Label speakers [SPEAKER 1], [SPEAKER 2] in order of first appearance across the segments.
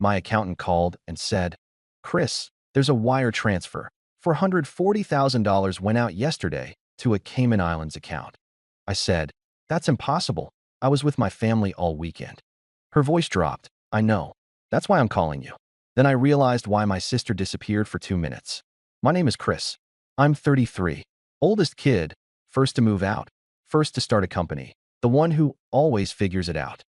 [SPEAKER 1] my accountant called and said, "Chris, there's a wire transfer. $440,000 went out yesterday to a Cayman Islands account." I said, "That's impossible. I was with my family all weekend." Her voice dropped. "I know. That's why I'm calling you." Then I realized why my sister disappeared for 2 minutes. My name is Chris. I'm 33. Oldest kid, first to move out, first to start a company, the one who always figures it out.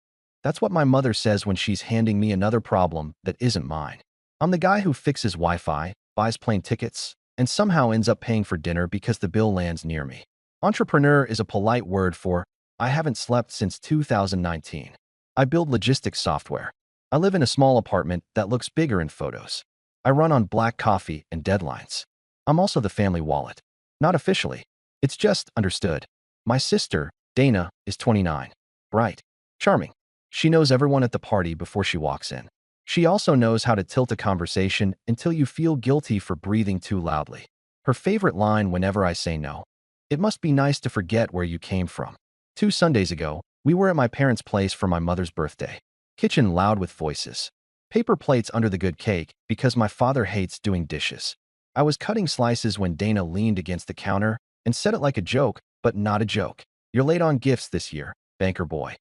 [SPEAKER 1] That's what my mother says when she's handing me another problem that isn't mine. I'm the guy who fixes Wi-Fi, buys plane tickets, and somehow ends up paying for dinner because the bill lands near me. Entrepreneur is a polite word for I haven't slept since 2019. I build logistics software. I live in a small apartment that looks bigger in photos. I run on black coffee and deadlines. I'm also the family wallet. Not officially. It's just understood. My sister, Dana, is 29. Bright. Charming. She knows everyone at the party before she walks in. She also knows how to tilt a conversation until you feel guilty for breathing too loudly. Her favorite line whenever I say no: "It must be nice to forget where you came from." 2 Sundays ago, we were at my parents' place for my mother's birthday. Kitchen loud with voices. Paper plates under the good cake because my father hates doing dishes. I was cutting slices when Dana leaned against the counter and said it like a joke, but not a joke. "You're late on gifts this year, banker boy."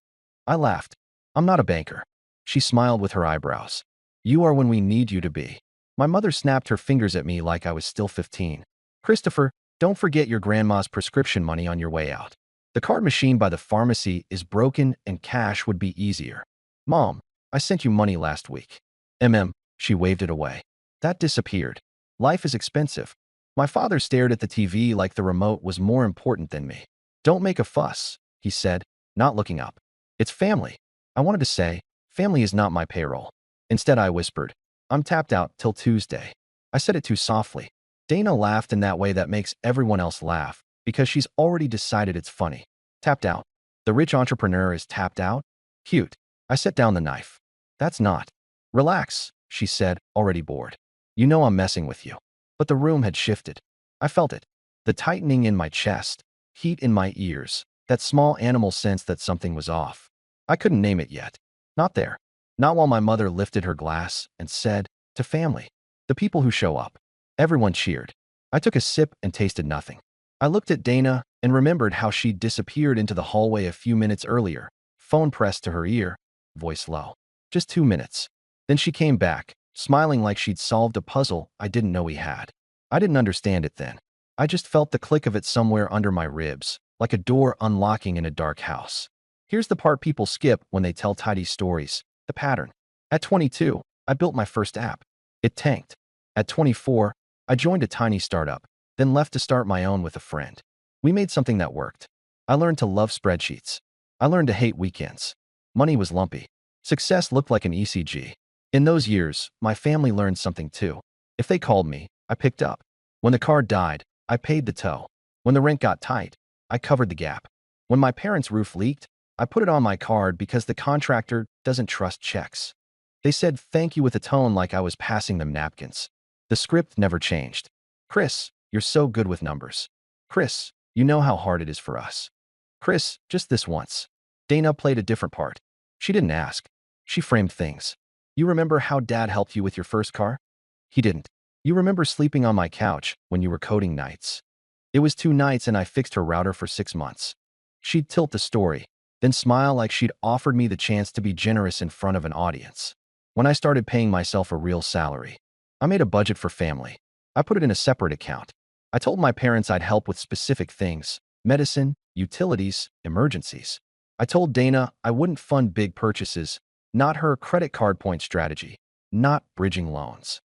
[SPEAKER 1] I laughed. "I'm not a banker." She smiled with her eyebrows. "You are when we need you to be." My mother snapped her fingers at me like I was still 15. "Christopher, don't forget your grandma's prescription money on your way out. The card machine by the pharmacy is broken and cash would be easier." "Mom, I sent you money last week." She waved it away. That disappeared. Life is expensive. My father stared at the TV like the remote was more important than me. "Don't make a fuss," he said, not looking up. "It's family." I wanted to say, "Family is not my payroll." Instead, I whispered, "I'm tapped out till Tuesday." I said it too softly. Dana laughed in that way that makes everyone else laugh, because she's already decided it's funny. Tapped out. The rich entrepreneur is tapped out? Cute. I set down the knife. "That's not." "Relax," she said, already bored. "You know I'm messing with you." But the room had shifted. I felt it. The tightening in my chest, heat in my ears, that small animal sense that something was off. I couldn't name it yet. Not there. Not while my mother lifted her glass and said, "To family. The people who show up." Everyone cheered. I took a sip and tasted nothing. I looked at Dana and remembered how she'd disappeared into the hallway a few minutes earlier, phone pressed to her ear, voice low. Just 2 minutes. Then she came back, smiling like she'd solved a puzzle I didn't know we had. I didn't understand it then. I just felt the click of it somewhere under my ribs, like a door unlocking in a dark house. Here's the part people skip when they tell tidy stories: the pattern. At 22, I built my first app. It tanked. At 24, I joined a tiny startup, then left to start my own with a friend. We made something that worked. I learned to love spreadsheets. I learned to hate weekends. Money was lumpy. Success looked like an ECG. In those years, my family learned something too. If they called me, I picked up. When the car died, I paid the tow. When the rent got tight, I covered the gap. When my parents' roof leaked, I put it on my card because the contractor doesn't trust checks. They said thank you with a tone like I was passing them napkins. The script never changed. "Chris, you're so good with numbers. Chris, you know how hard it is for us. Chris, just this once." Dana played a different part. She didn't ask. She framed things. "You remember how Dad helped you with your first car?" "He didn't." "You remember sleeping on my couch when you were coding nights?" "It was 2 nights and I fixed her router for 6 months." She'd tilt the story, then smile like she'd offered me the chance to be generous in front of an audience. When I started paying myself a real salary, I made a budget for family. I put it in a separate account. I told my parents I'd help with specific things: medicine, utilities, emergencies. I told Dana I wouldn't fund big purchases, not her credit card point strategy, not bridging loans.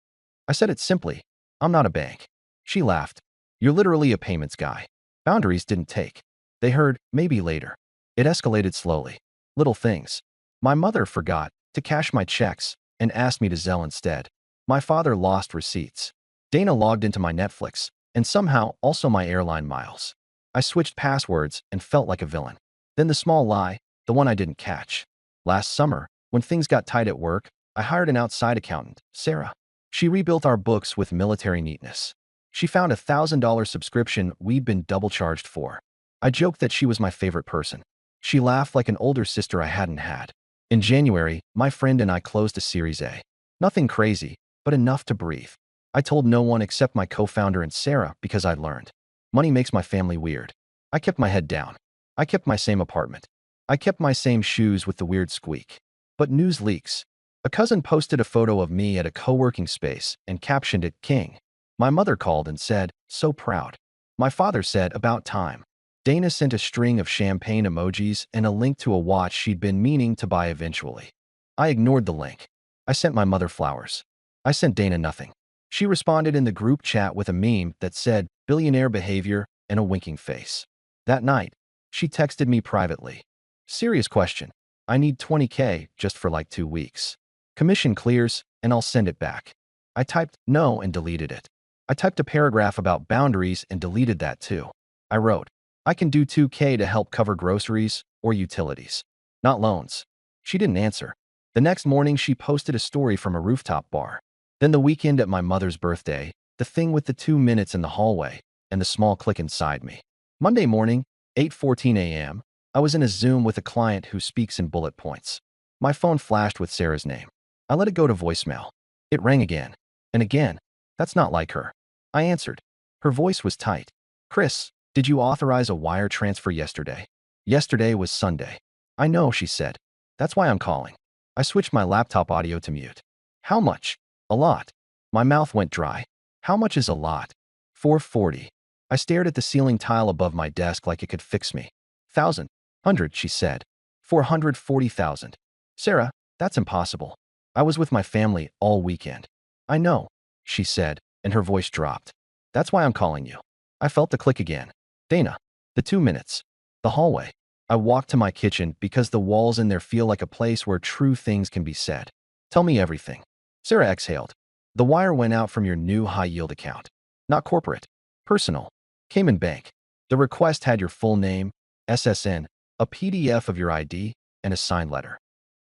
[SPEAKER 1] I said it simply: "I'm not a bank." She laughed. "You're literally a payments guy." Boundaries didn't take. They heard, "Maybe later." It escalated slowly. Little things. My mother forgot to cash my checks and asked me to Zelle instead. My father lost receipts. Dana logged into my Netflix, and somehow also my airline miles. I switched passwords and felt like a villain. Then the small lie, the one I didn't catch. Last summer, when things got tight at work, I hired an outside accountant, Sarah. She rebuilt our books with military neatness. She found a $1,000 subscription we'd been double charged for. I joked that she was my favorite person. She laughed like an older sister I hadn't had. In January, my friend and I closed a Series A. Nothing crazy, but enough to breathe. I told no one except my co-founder and Sarah because I'd learned. Money makes my family weird. I kept my head down. I kept my same apartment. I kept my same shoes with the weird squeak. But news leaks. A cousin posted a photo of me at a co-working space and captioned it King. My mother called and said, so proud. My father said, about time. Dana sent a string of champagne emojis and a link to a watch she'd been meaning to buy eventually. I ignored the link. I sent my mother flowers. I sent Dana nothing. She responded in the group chat with a meme that said, billionaire behavior, and a winking face. That night, she texted me privately. Serious question. I need 20K just for like 2 weeks. Commission clears, and I'll send it back. I typed no and deleted it. I typed a paragraph about boundaries and deleted that too. I wrote, I can do 2K to help cover groceries or utilities, not loans. She didn't answer. The next morning, she posted a story from a rooftop bar. Then the weekend at my mother's birthday, the thing with the 2 minutes in the hallway, and the small click inside me. Monday morning, 8:14 a.m., I was in a Zoom with a client who speaks in bullet points. My phone flashed with Sarah's name. I let it go to voicemail. It rang again. And again. That's not like her. I answered. Her voice was tight. Chris, did you authorize a wire transfer yesterday? Yesterday was Sunday. I know, she said. That's why I'm calling. I switched my laptop audio to mute. How much? A lot. My mouth went dry. How much is a lot? 440. I stared at the ceiling tile above my desk like it could fix me. 1,000. 100, she said. 440,000. Sarah, that's impossible. I was with my family all weekend. I know, she said, and her voice dropped. That's why I'm calling you. I felt the click again. Dana. The 2 minutes. The hallway. I walked to my kitchen because the walls in there feel like a place where true things can be said. Tell me everything. Sarah exhaled. The wire went out from your new high-yield account. Not corporate. Personal. Cayman Bank. The request had your full name, SSN, a PDF of your ID, and a signed letter.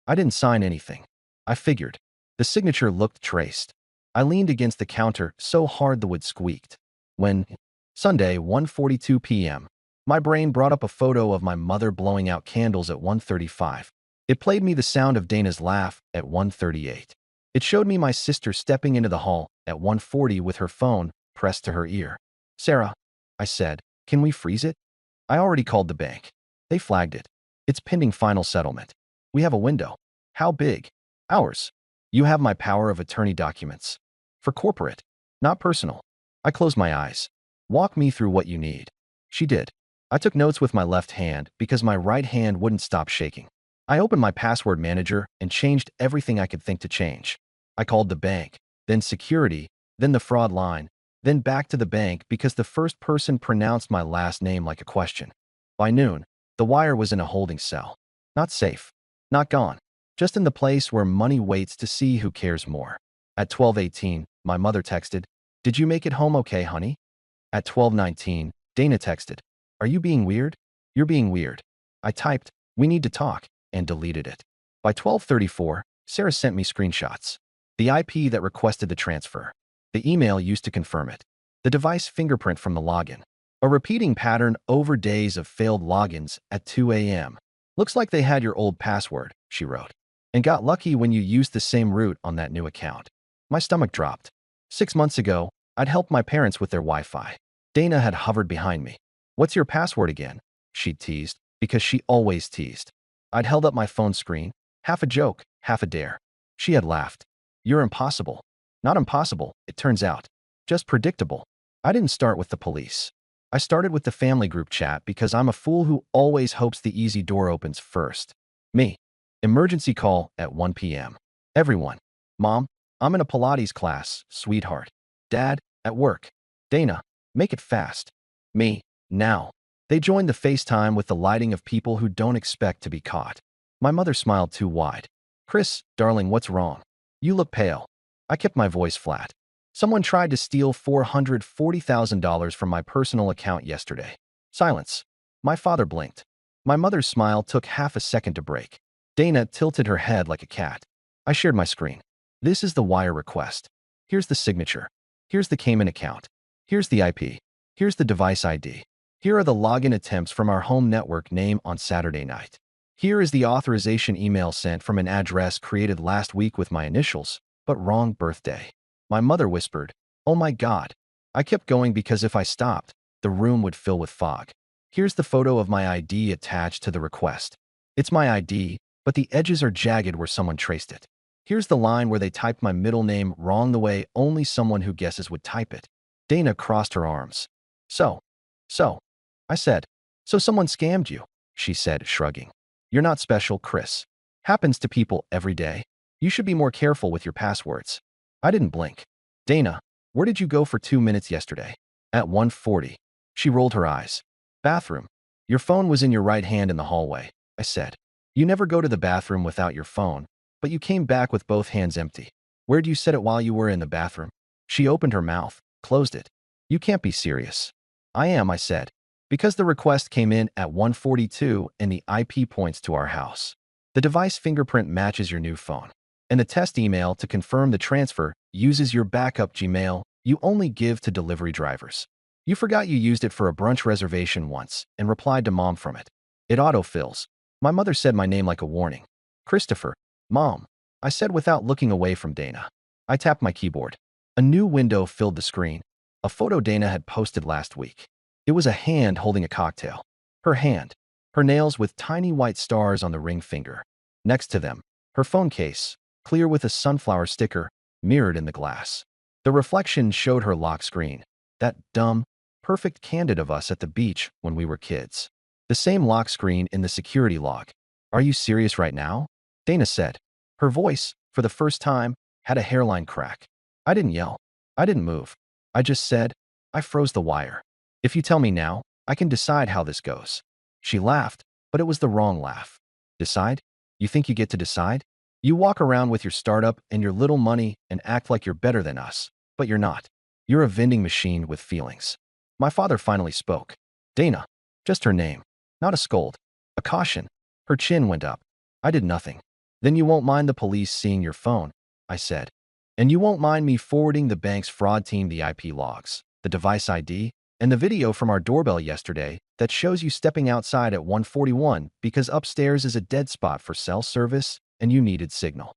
[SPEAKER 1] I didn't sign anything. I figured. The signature looked traced. I leaned against the counter so hard the wood squeaked. When, Sunday, 1:42 p.m., my brain brought up a photo of my mother blowing out candles at 1:35. It played me the sound of Dana's laugh at 1:38. It showed me my sister stepping into the hall at 1:40 with her phone pressed to her ear. Sarah, I said, can we freeze it? I already called the bank. They flagged it. It's pending final settlement. We have a window. How big? Hours. You have my power of attorney documents. For corporate, not personal. I closed my eyes. Walk me through what you need. She did. I took notes with my left hand because my right hand wouldn't stop shaking. I opened my password manager and changed everything I could think to change. I called the bank, then security, then the fraud line, then back to the bank because the first person pronounced my last name like a question. By noon, the wire was in a holding cell. Not safe. Not gone. Just in the place where money waits to see who cares more. At 12:18, my mother texted, did you make it home okay, honey? At 12:19, Dana texted, are you being weird? You're being weird. I typed, we need to talk, and deleted it. By 12:34, Sarah sent me screenshots. The IP that requested the transfer. The email used to confirm it. The device fingerprint from the login. A repeating pattern over days of failed logins at 2 a.m. Looks like they had your old password, she wrote, and got lucky when you used the same route on that new account. My stomach dropped. 6 months ago, I'd helped my parents with their Wi-Fi. Dana had hovered behind me. What's your password again? She'd teased, because she always teased. I'd held up my phone screen, half a joke, half a dare. She had laughed. You're impossible. Not impossible, it turns out. Just predictable. I didn't start with the police. I started with the family group chat because I'm a fool who always hopes the easy door opens first. Me. Emergency call at 1 p.m. Everyone. Mom, I'm in a Pilates class, sweetheart. Dad, at work. Dana, make it fast. Me, now. They joined the FaceTime with the lighting of people who don't expect to be caught. My mother smiled too wide. Chris, darling, what's wrong? You look pale. I kept my voice flat. Someone tried to steal $440,000 from my personal account yesterday. Silence. My father blinked. My mother's smile took half a second to break. Dana tilted her head like a cat. I shared my screen. This is the wire request. Here's the signature. Here's the Cayman account. Here's the IP. Here's the device ID. Here are the login attempts from our home network name on Saturday night. Here is the authorization email sent from an address created last week with my initials. but wrong birthday. My mother whispered, "Oh my God." I kept going because if I stopped, the room would fill with fog. Here's the photo of my ID attached to the request. It's my ID, but the edges are jagged where someone traced it. Here's the line where they typed my middle name wrong the way only someone who guesses would type it. Dana crossed her arms. So, I said. So someone scammed you, she said, shrugging. You're not special, Chris. Happens to people every day. You should be more careful with your passwords. I didn't blink. Dana, where did you go for 2 minutes yesterday? At 1:40. She rolled her eyes. Bathroom. Your phone was in your right hand in the hallway, I said. You never go to the bathroom without your phone, but you came back with both hands empty. Where'd you set it while you were in the bathroom? She opened her mouth, closed it. You can't be serious. I am, I said, because the request came in at 1:42 and the IP points to our house. The device fingerprint matches your new phone, and the test email to confirm the transfer uses your backup Gmail you only give to delivery drivers. You forgot you used it for a brunch reservation once and replied to Mom from it. It autofills. My mother said my name like a warning. Christopher. Mom, I said without looking away from Dana. I tapped my keyboard. A new window filled the screen. A photo Dana had posted last week. It was a hand holding a cocktail. Her hand. Her nails with tiny white stars on the ring finger. Next to them, her phone case, clear with a sunflower sticker, mirrored in the glass. The reflection showed her lock screen. That dumb, perfect candid of us at the beach when we were kids. The same lock screen in the security log. Are you serious right now? Dana said. Her voice, for the first time, had a hairline crack. I didn't yell. I didn't move. I just said, I froze the wire. If you tell me now, I can decide how this goes. She laughed, but it was the wrong laugh. Decide? You think you get to decide? You walk around with your startup and your little money and act like you're better than us, but you're not. You're a vending machine with feelings. My father finally spoke. Dana. Just her name. Not a scold. A caution. Her chin went up. I did nothing. Then you won't mind the police seeing your phone, I said. And you won't mind me forwarding the bank's fraud team the IP logs, the device ID, and the video from our doorbell yesterday that shows you stepping outside at 1:41 because upstairs is a dead spot for cell service and you needed signal.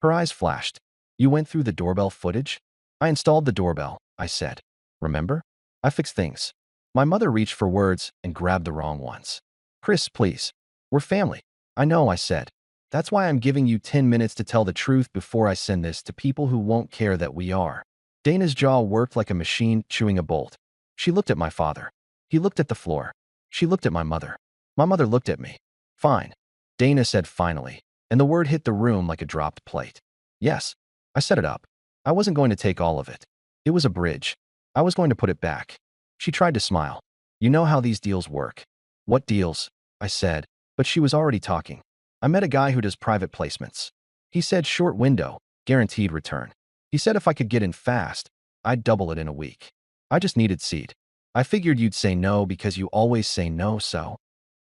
[SPEAKER 1] Her eyes flashed. You went through the doorbell footage? I installed the doorbell, I said. Remember? I fixed things. My mother reached for words and grabbed the wrong ones. Chris, please. We're family. I know, I said. That's why I'm giving you 10 minutes to tell the truth before I send this to people who won't care that we are. Dana's jaw worked like a machine chewing a bolt. She looked at my father. He looked at the floor. She looked at my mother. My mother looked at me. Fine. Dana said finally, and the word hit the room like a dropped plate. Yes. I set it up. I wasn't going to take all of it. It was a bridge. I was going to put it back. She tried to smile. You know how these deals work. What deals? I said, but she was already talking. I met a guy who does private placements. He said short window, guaranteed return. He said if I could get in fast, I'd double it in a week. I just needed seed. I figured you'd say no because you always say no, so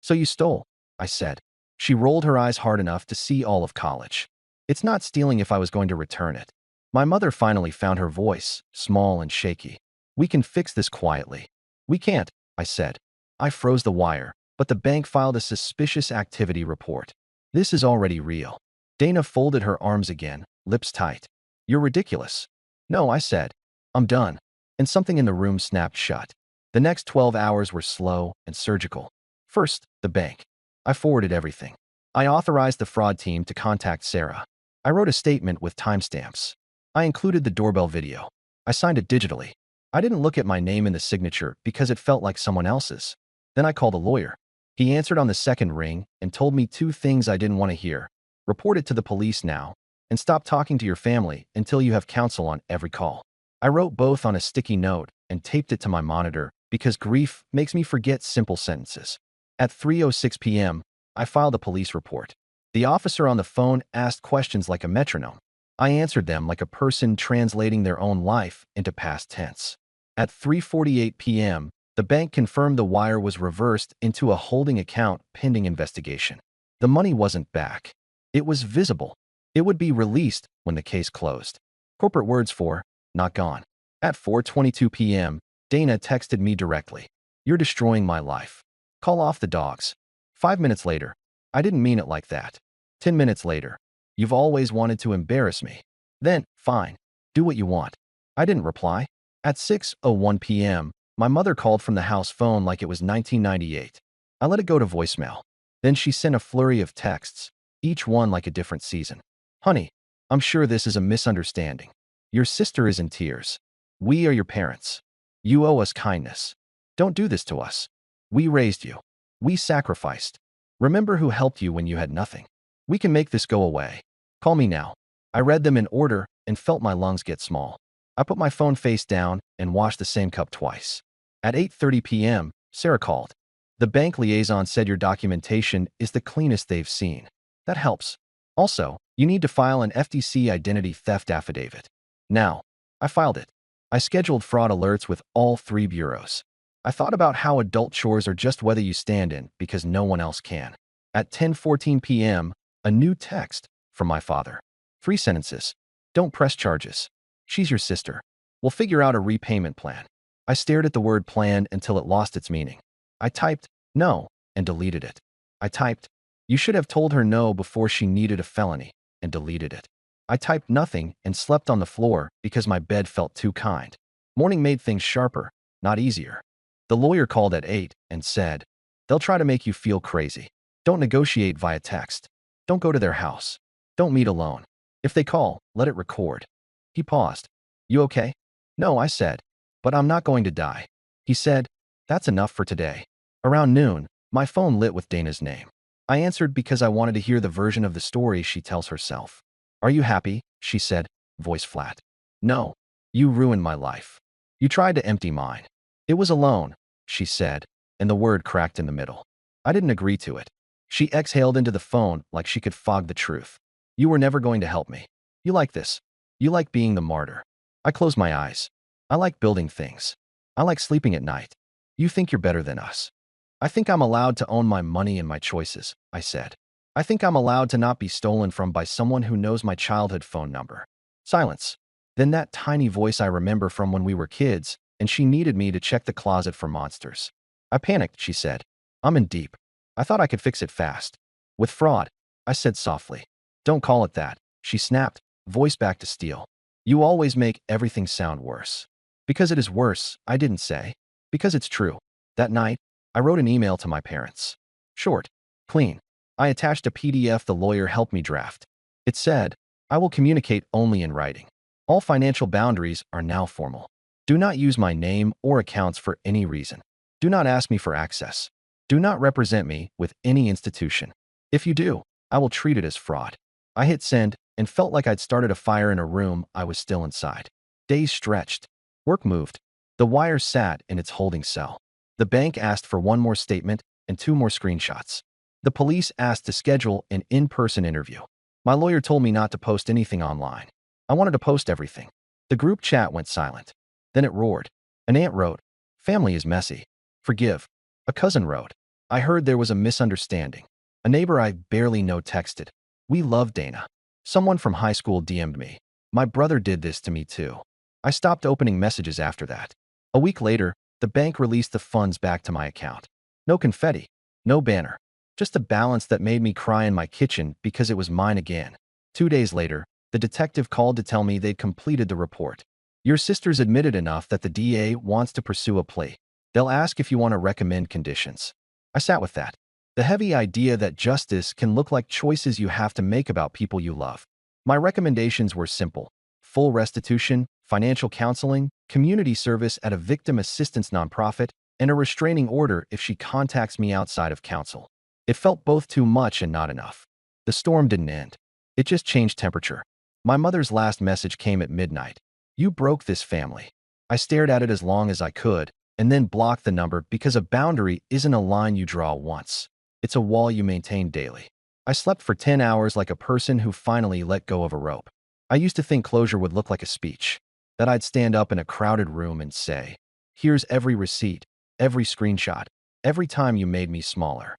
[SPEAKER 1] you stole, I said. She rolled her eyes hard enough to see all of college. It's not stealing if I was going to return it. My mother finally found her voice, small and shaky. We can fix this quietly. We can't, I said. I froze the wire, but the bank filed a suspicious activity report. This is already real. Dana folded her arms again, lips tight. You're ridiculous. No, I said. I'm done. And something in the room snapped shut. The next 12 hours were slow and surgical. First, the bank. I forwarded everything. I authorized the fraud team to contact Sarah. I wrote a statement with timestamps. I included the doorbell video. I signed it digitally. I didn't look at my name in the signature because it felt like someone else's. Then I called a lawyer. He answered on the second ring and told me 2 things I didn't want to hear. Report it to the police now, and stop talking to your family until you have counsel on every call. I wrote both on a sticky note and taped it to my monitor because grief makes me forget simple sentences. At 3:06 p.m., I filed a police report. The officer on the phone asked questions like a metronome. I answered them like a person translating their own life into past tense. At 3:48 p.m., the bank confirmed the wire was reversed into a holding account pending investigation. The money wasn't back. It was visible. It would be released when the case closed. Corporate words for, not gone. At 4:22 p.m., Dana texted me directly. You're destroying my life. Call off the dogs. 5 minutes later, I didn't mean it like that. 10 minutes later, you've always wanted to embarrass me. Then, fine. Do what you want. I didn't reply. At 6:01 p.m., my mother called from the house phone like it was 1998. I let it go to voicemail. Then she sent a flurry of texts, each one like a different season. Honey, I'm sure this is a misunderstanding. Your sister is in tears. We are your parents. You owe us kindness. Don't do this to us. We raised you. We sacrificed. Remember who helped you when you had nothing. We can make this go away. Call me now. I read them in order and felt my lungs get small. I put my phone face down and washed the same cup twice. At 8:30 p.m., Sarah called. The bank liaison said your documentation is the cleanest they've seen. That helps. Also, you need to file an FTC identity theft affidavit. Now, I filed it. I scheduled fraud alerts with all 3 bureaus. I thought about how adult chores are just whether you stand in because no one else can. At 10:14 p.m., a new text from my father. 3 sentences. Don't press charges. She's your sister. We'll figure out a repayment plan. I stared at the word plan until it lost its meaning. I typed no and deleted it. I typed, you should have told her no before she needed a felony, and deleted it. I typed nothing and slept on the floor because my bed felt too kind. Morning made things sharper, not easier. The lawyer called at 8 and said, they'll try to make you feel crazy. Don't negotiate via text. Don't go to their house. Don't meet alone. If they call, let it record. He paused. You okay? No, I said, but I'm not going to die. He said, that's enough for today. Around noon, my phone lit with Dana's name. I answered because I wanted to hear the version of the story she tells herself. Are you happy? She said, voice flat. No. You ruined my life. You tried to empty mine. It was alone, she said, and the word cracked in the middle. I didn't agree to it. She exhaled into the phone like she could fog the truth. You were never going to help me. You like this. You like being the martyr. I closed my eyes. I like building things. I like sleeping at night. You think you're better than us. I think I'm allowed to own my money and my choices, I said. I think I'm allowed to not be stolen from by someone who knows my childhood phone number. Silence. Then that tiny voice I remember from when we were kids, and she needed me to check the closet for monsters. I panicked, she said. I'm in deep. I thought I could fix it fast. With fraud, I said softly. Don't call it that, she snapped, voice back to steel. You always make everything sound worse. Because it is worse, I didn't say. Because it's true. That night, I wrote an email to my parents. Short, clean. I attached a PDF the lawyer helped me draft. It said, I will communicate only in writing. All financial boundaries are now formal. Do not use my name or accounts for any reason. Do not ask me for access. Do not represent me with any institution. If you do, I will treat it as fraud. I hit send and felt like I'd started a fire in a room I was still inside. Days stretched. Work moved. The wire sat in its holding cell. The bank asked for 1 more statement and 2 more screenshots. The police asked to schedule an in-person interview. My lawyer told me not to post anything online. I wanted to post everything. The group chat went silent. Then it roared. An aunt wrote, family is messy. Forgive. A cousin wrote, I heard there was a misunderstanding. A neighbor I barely know texted, we love Dana. Someone from high school DM'd me. My brother did this to me too. I stopped opening messages after that. A week later, the bank released the funds back to my account. No confetti. No banner. Just a balance that made me cry in my kitchen because it was mine again. 2 days later, the detective called to tell me they'd completed the report. Your sister's admitted enough that the DA wants to pursue a plea. They'll ask if you want to recommend conditions. I sat with that. The heavy idea that justice can look like choices you have to make about people you love. My recommendations were simple. Full restitution, financial counseling, community service at a victim assistance nonprofit, and a restraining order if she contacts me outside of counsel. It felt both too much and not enough. The storm didn't end. It just changed temperature. My mother's last message came at midnight. You broke this family. I stared at it as long as I could, and then blocked the number because a boundary isn't a line you draw once. It's a wall you maintain daily. I slept for 10 hours like a person who finally let go of a rope. I used to think closure would look like a speech, that I'd stand up in a crowded room and say, here's every receipt, every screenshot, every time you made me smaller.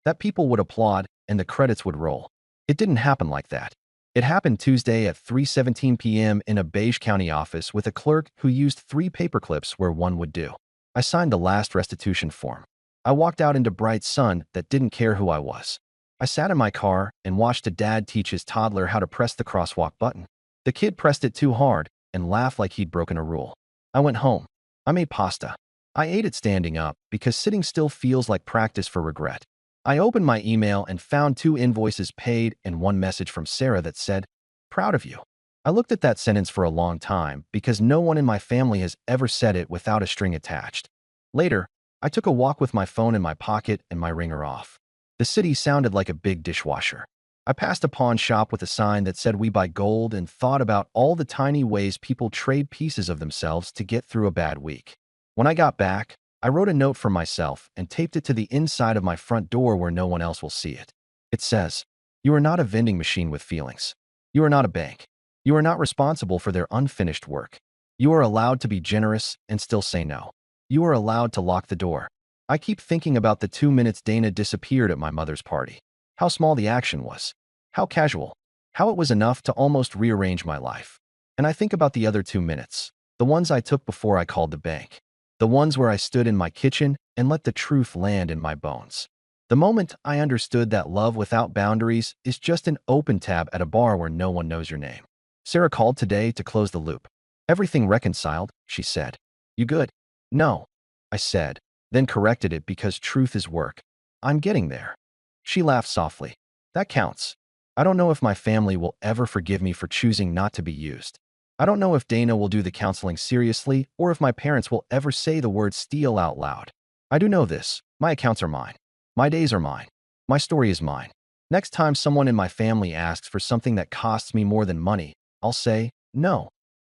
[SPEAKER 1] That people would applaud and the credits would roll. It didn't happen like that. It happened Tuesday at 3:17 p.m. in a Beige County office with a clerk who used 3 paperclips where one would do. I signed the last restitution form. I walked out into bright sun that didn't care who I was. I sat in my car and watched a dad teach his toddler how to press the crosswalk button. The kid pressed it too hard and laughed like he'd broken a rule. I went home. I made pasta. I ate it standing up because sitting still feels like practice for regret. I opened my email and found 2 invoices paid and one message from Sarah that said, "Proud of you." I looked at that sentence for a long time because no one in my family has ever said it without a string attached. Later, I took a walk with my phone in my pocket and my ringer off. The city sounded like a big dishwasher. I passed a pawn shop with a sign that said "We buy gold" and thought about all the tiny ways people trade pieces of themselves to get through a bad week. When I got back, I wrote a note for myself and taped it to the inside of my front door where no one else will see it. It says, "You are not a vending machine with feelings. You are not a bank. You are not responsible for their unfinished work. You are allowed to be generous and still say no. You are allowed to lock the door." I keep thinking about the 2 minutes Dana disappeared at my mother's party. How small the action was. How casual. How it was enough to almost rearrange my life. And I think about the other 2 minutes. The ones I took before I called the bank. The ones where I stood in my kitchen and let the truth land in my bones. The moment I understood that love without boundaries is just an open tab at a bar where no one knows your name. Sarah called today to close the loop. "Everything reconciled," she said. "You good?" "No," I said, then corrected it because truth is work. "I'm getting there." She laughed softly. "That counts." I don't know if my family will ever forgive me for choosing not to be used. I don't know if Dana will do the counseling seriously or if my parents will ever say the word steal out loud. I do know this. My accounts are mine. My days are mine. My story is mine. Next time someone in my family asks for something that costs me more than money, I'll say no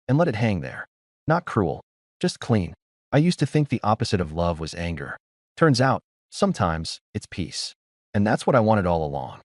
[SPEAKER 1] and let it hang there. Not cruel, just clean. I used to think the opposite of love was anger. Turns out, sometimes it's peace. And that's what I wanted all along.